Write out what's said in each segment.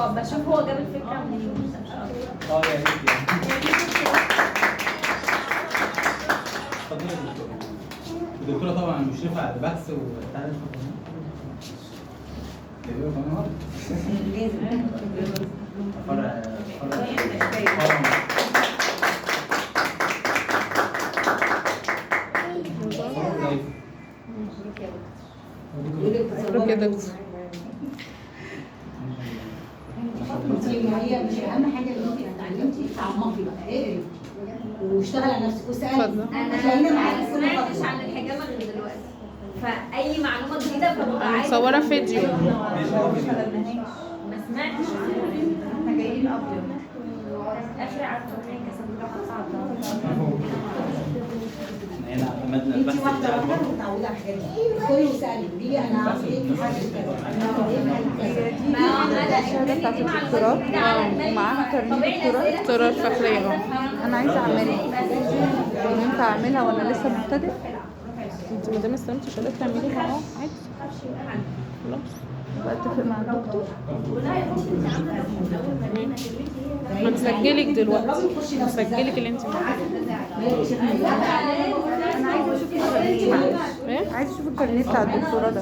بشوف هو جاب الفكره منين. يا ريت يعني. اتفضلي يا دكتوره. الدكتوره طبعا مشرفه على البحث وتعالى ايوه كمان فرع كده هي مش اهم حاجه ان انت اتعلمتي تعمقي بقى اقري واشتغلي على نفسك واسالي. انا ما سمعتش عن الحجامه غير دلوقتي، فاي معلومه جديده فببقى عايزه مصوره فيديو. ما سمعتش عنها. احنا جايين ابيض اخر عارفه حاجه هنا اعتمدنا انت البحث واحده بتاع واحده متعوده على الحاجات دي. ادخلي واسالي دي انا عاوز ايه في حاجه الشهاده بتاعت الدكتوراه ومعاها كارنيه دكتوراه. دكتوراه الفخريه انا عايزه اعملها، ينفع اعملها وانا لسه مبتدئ؟ انت ما دام استلمتي شهاده تعمليها عادي خلاص. بتفق مع الدكتور. هنسجلك دلوقتي، هنسجلك اللي انت انا عايزه اشوف الكارنيه، عايزه اشوف الكارنيه بتاع الدكتوراه ده.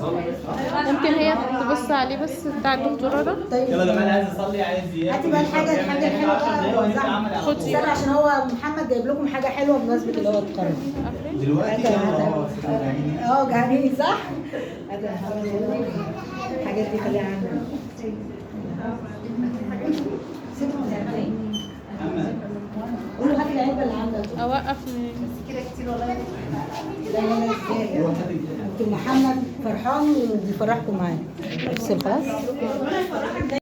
ممكن هي تبص عليه بس بتاع الدكتوراه ده. يلا يا جماعه عايز اصلي عايز ياكل. هاتي بقى الحاجه الحلوه بقى. خدي استنى عشان هو محمد جايب لكم حاجه حلوه بمناسبه اللي هو التخرج. دلوقتي جعانين صح؟ الحاجات دي خليها عندنا. قولوا هاتي العلبه اللي عندك. اوقف من كده كتير والله. لا لا ازاي؟ دكتور محمد فرحان وبيفرحكم معايا. افصل خلاص.